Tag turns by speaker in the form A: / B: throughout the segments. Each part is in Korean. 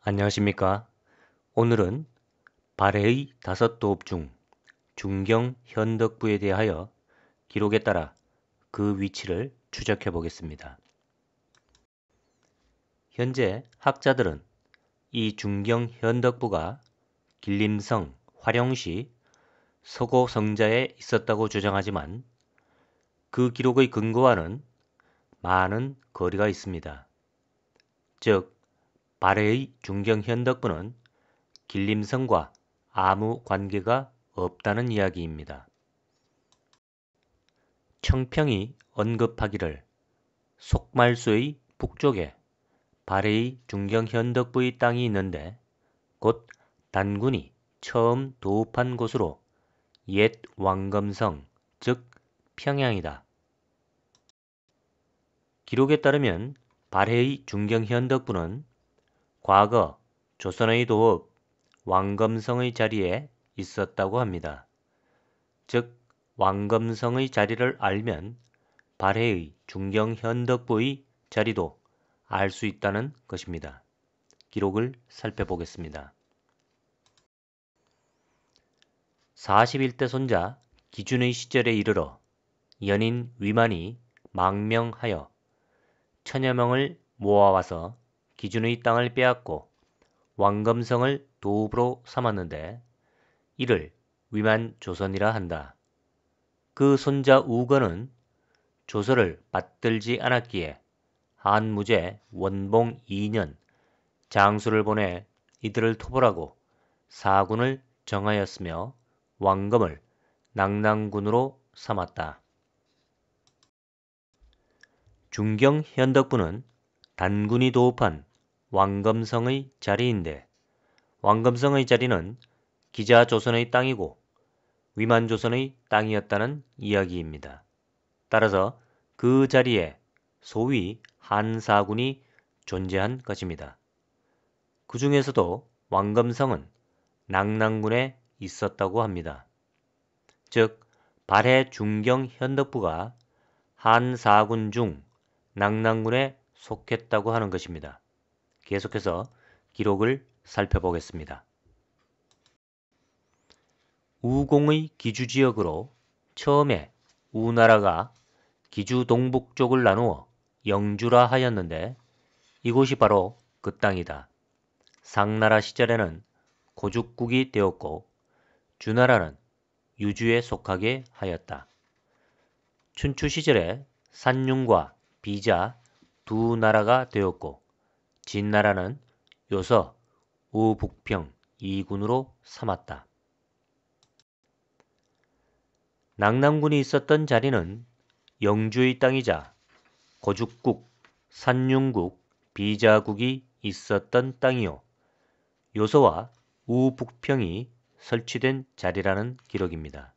A: 안녕하십니까? 오늘은 발해의 5도읍 중 중경 현덕부에 대하여 기록에 따라 그 위치를 추적해 보겠습니다. 현재 학자들은 이 중경 현덕부가 길림성 화령시 서고성자에 있었다고 주장하지만 그 기록의 근거와는 많은 거리가 있습니다. 즉, 발해의 중경 현덕부는 길림성과 아무 관계가 없다는 이야기입니다. 청평이 언급하기를 속말수의 북쪽에 발해의 중경 현덕부의 땅이 있는데 곧 단군이 처음 도읍한 곳으로 옛 왕검성, 즉 평양이다. 기록에 따르면 발해의 중경 현덕부는 과거 조선의 도읍 왕검성의 자리에 있었다고 합니다. 즉, 왕검성의 자리를 알면 발해의 중경 현덕부의 자리도 알 수 있다는 것입니다. 기록을 살펴보겠습니다. 41대 손자 기준의 시절에 이르러 연인 위만이 망명하여 천여 명을 모아와서 기준의 땅을 빼앗고 왕검성을 도읍으로 삼았는데 이를 위만 조선이라 한다. 그 손자 우건은 조서를 받들지 않았기에 한무제 원봉 2년 장수를 보내 이들을 토벌하고 사군을 정하였으며 왕검을 낙랑군으로 삼았다. 중경 현덕부는 단군이 도읍한 왕검성의 자리인데 왕검성의 자리는 기자조선의 땅이고 위만조선의 땅이었다는 이야기입니다. 따라서 그 자리에 소위 한사군이 존재한 것입니다. 그 중에서도 왕검성은 낙랑군에 있었다고 합니다. 즉, 발해 중경 현덕부가 한사군 중 낙랑군에 속했다고 하는 것입니다. 계속해서 기록을 살펴보겠습니다. 우공의 기주지역으로 처음에 우나라가 기주 동북쪽을 나누어 영주라 하였는데 이곳이 바로 그 땅이다. 상나라 시절에는 고죽국이 되었고 주나라는 유주에 속하게 하였다. 춘추 시절에 산융과 비자 두 나라가 되었고 진나라는 요서 우북평 2군으로 삼았다. 낙랑군이 있었던 자리는 영주의 땅이자 고죽국, 산융국, 비자국이 있었던 땅이요 요서와 우북평이 설치된 자리라는 기록입니다.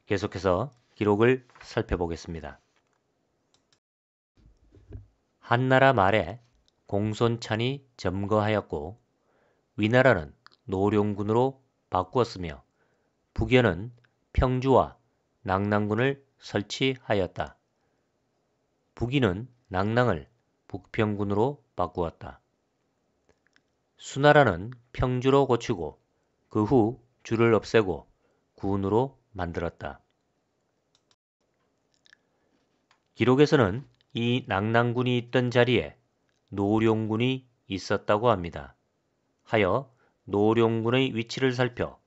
A: 계속해서 기록을 살펴보겠습니다. 한나라 말에 공손찬이 점거하였고 위나라는 노룡군으로 바꾸었으며 북연은 평주와 낙랑군을 설치하였다. 북인은 낙랑을 북평군으로 바꾸었다. 수나라는 평주로 고치고 그 후 주를 없애고 군으로 만들었다. 기록에서는 이 낙랑군이 있던 자리에 노룡군이 있었다고 합니다. 하여 노룡군의 위치를 살펴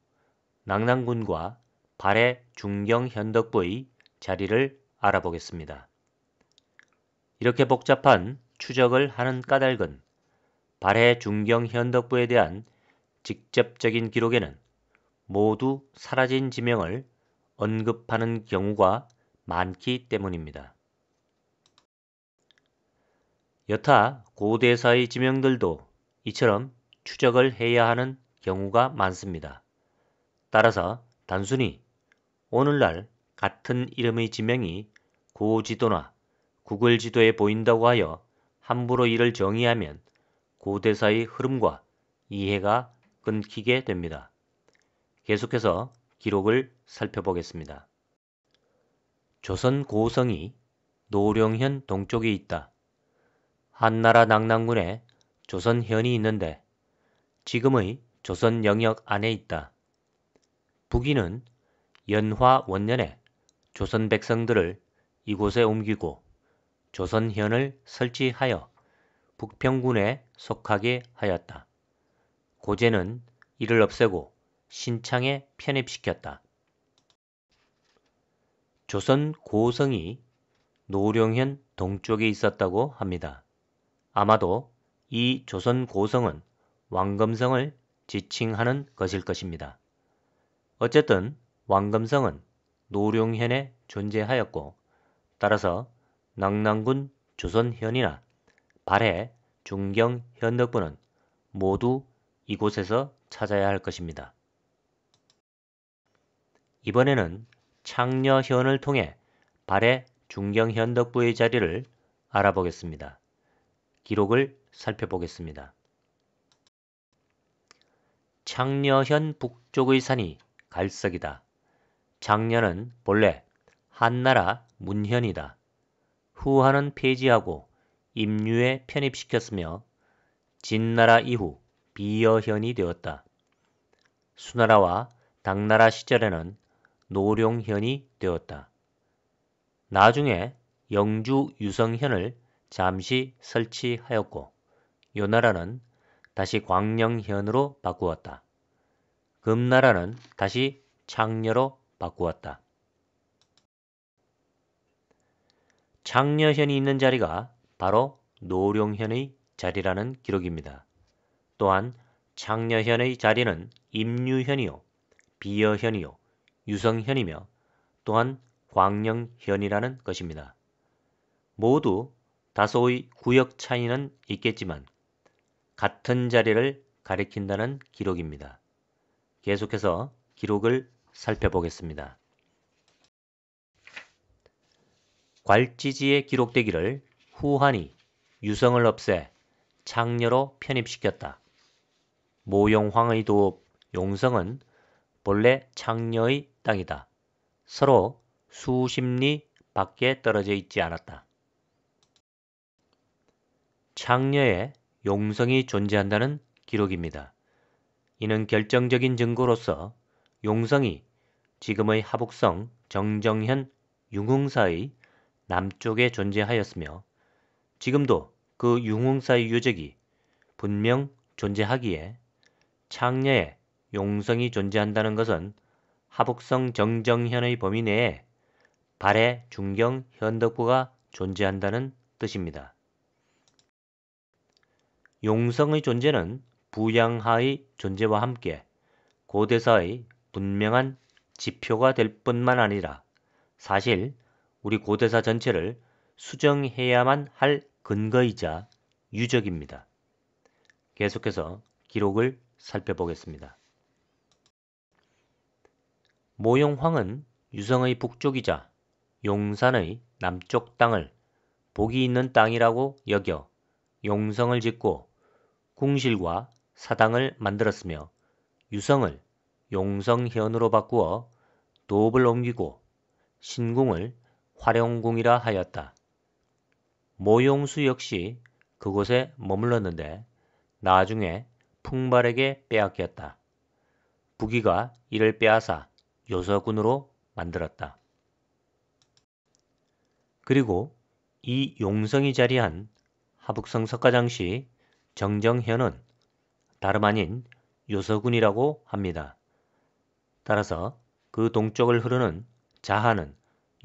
A: 낙랑군과 발해 중경 현덕부의 자리를 알아보겠습니다. 이렇게 복잡한 추적을 하는 까닭은 발해 중경 현덕부에 대한 직접적인 기록에는 모두 사라진 지명을 언급하는 경우가 많기 때문입니다. 여타 고대사의 지명들도 이처럼 추적을 해야 하는 경우가 많습니다. 따라서 단순히 오늘날 같은 이름의 지명이 고지도나 구글지도에 보인다고 하여 함부로 이를 정의하면 고대사의 흐름과 이해가 끊기게 됩니다. 계속해서 기록을 살펴보겠습니다. 조선 고성이 노룡현 동쪽에 있다. 한나라 낙랑군에 조선현이 있는데 지금의 조선 영역 안에 있다. 북이는 연화 원년에 조선 백성들을 이곳에 옮기고 조선현을 설치하여 북평군에 속하게 하였다. 고제는 이를 없애고 신창에 편입시켰다. 조선 고성이 노룡현 동쪽에 있었다고 합니다. 아마도 이 조선 고성은 왕검성을 지칭하는 것일 것입니다. 어쨌든 왕검성은 노룡현에 존재하였고 따라서 낙랑군 조선현이나 발해 중경 현덕부는 모두 이곳에서 찾아야 할 것입니다. 이번에는 창녀현을 통해 발해 중경 현덕부의 자리를 알아보겠습니다. 기록을 살펴보겠습니다. 창녀현 북쪽의 산이 갈석이다. 창녀는 본래 한나라 문현이다. 후한은 폐지하고 임유에 편입시켰으며 진나라 이후 비여현이 되었다. 수나라와 당나라 시절에는 노룡현이 되었다. 나중에 영주 유성현을 잠시 설치하였고 요나라는 다시 광령현으로 바꾸었다. 금나라는 다시 창녀로 바꾸었다. 창녀현이 있는 자리가 바로 노룡현의 자리라는 기록입니다. 또한 창녀현의 자리는 임유현이요, 비여현이요, 유성현이며 또한 광령현이라는 것입니다. 모두 다소의 구역 차이는 있겠지만 같은 자리를 가리킨다는 기록입니다. 계속해서 기록을 살펴보겠습니다. 괄지지에 기록되기를 후한이 유성을 없애 창녀로 편입시켰다. 모용황의 도읍 용성은 본래 창녀의 땅이다. 서로 수십 리 밖에 떨어져 있지 않았다. 창녀에 용성이 존재한다는 기록입니다. 이는 결정적인 증거로서 용성이 지금의 하북성 정정현 융흥사의 남쪽에 존재하였으며 지금도 그 융흥사의 유적이 분명 존재하기에 창녀에 용성이 존재한다는 것은 하북성 정정현의 범위 내에 발해 중경 현덕부가 존재한다는 뜻입니다. 용성의 존재는 부양하의 존재와 함께 고대사의 분명한 지표가 될 뿐만 아니라 사실 우리 고대사 전체를 수정해야만 할 근거이자 유적입니다. 계속해서 기록을 살펴보겠습니다. 모용황은 유성의 북쪽이자 용산의 남쪽 땅을 복이 있는 땅이라고 여겨 용성을 짓고 궁실과 사당을 만들었으며 유성을 용성현으로 바꾸어 도읍을 옮기고 신궁을 화룡궁이라 하였다. 모용수 역시 그곳에 머물렀는데 나중에 풍발에게 빼앗겼다. 부귀가 이를 빼앗아 요서군으로 만들었다. 그리고 이 용성이 자리한 하북성 석가장시 정정현은 다름 아닌 요서군이라고 합니다. 따라서 그 동쪽을 흐르는 자하는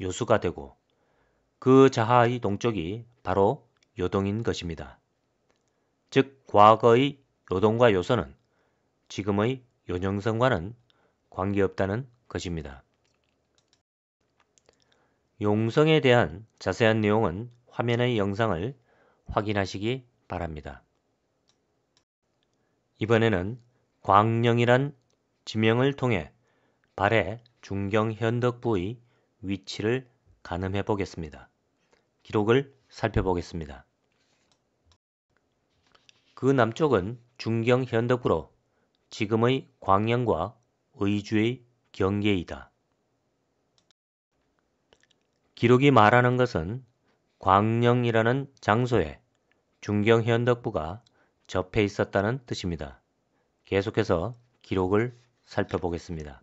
A: 요수가 되고 그 자하의 동쪽이 바로 요동인 것입니다. 즉 과거의 요동과 요서는 지금의 요정성과는 관계없다는 것입니다. 용성에 대한 자세한 내용은 화면의 영상을 확인하시기 바랍니다. 이번에는 광령이란 지명을 통해 발해 중경 현덕부의 위치를 가늠해 보겠습니다. 기록을 살펴보겠습니다. 그 남쪽은 중경 현덕부로 지금의 광양과 의주의 경계이다. 기록이 말하는 것은 광령이라는 장소에 중경 현덕부가 접해 있었다는 뜻입니다. 계속해서 기록을 살펴보겠습니다.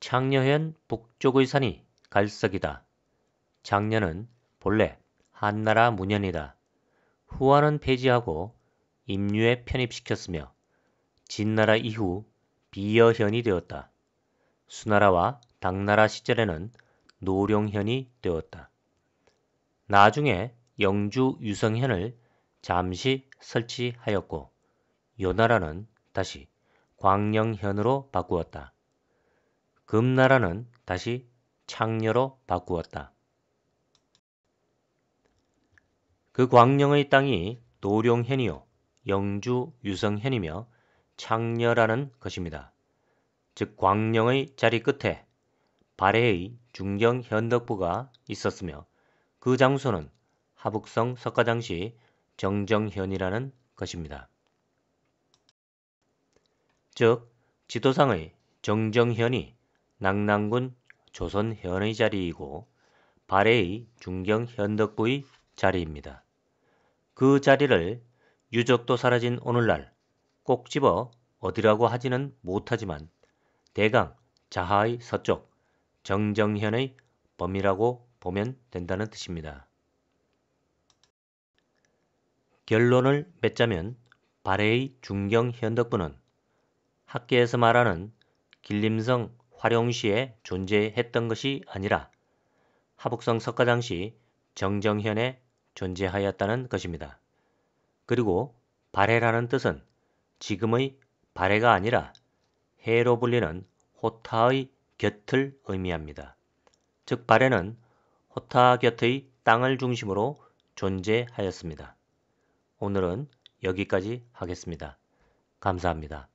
A: 창녀현 북쪽의 산이 갈석이다. 창녀는 본래 한나라 문현이다. 후한은 폐지하고 임유에 편입시켰으며 진나라 이후 비여현이 되었다. 수나라와 당나라 시절에는 노룡현이 되었다. 나중에 영주 유성현을 잠시 설치하였고 요나라는 다시 광령현으로 바꾸었다. 금나라는 다시 창녀로 바꾸었다. 그 광령의 땅이 노룡현이요 영주 유성현이며 창녀라는 것입니다. 즉 광령의 자리 끝에 발해의 중경현덕부가 있었으며 그 장소는 하북성 석가장시 정정현이라는 것입니다. 즉 지도상의 정정현이 낙랑군 조선현의 자리이고 발해의 중경현덕부의 자리입니다. 그 자리를 유적도 사라진 오늘날 꼭 집어 어디라고 하지는 못하지만 대강 자하의 서쪽 정정현의 범위라고 보면 된다는 뜻입니다. 결론을 맺자면 발해의 중경현덕부는 학계에서 말하는 길림성 화룡시에 존재했던 것이 아니라 하북성 석가장시 정정현에 존재하였다는 것입니다. 그리고 발해라는 뜻은 지금의 발해가 아니라 해로 불리는 호타의 곁을 의미합니다. 즉 발해는 호타 곁의 땅을 중심으로 존재하였습니다. 오늘은 여기까지 하겠습니다. 감사합니다.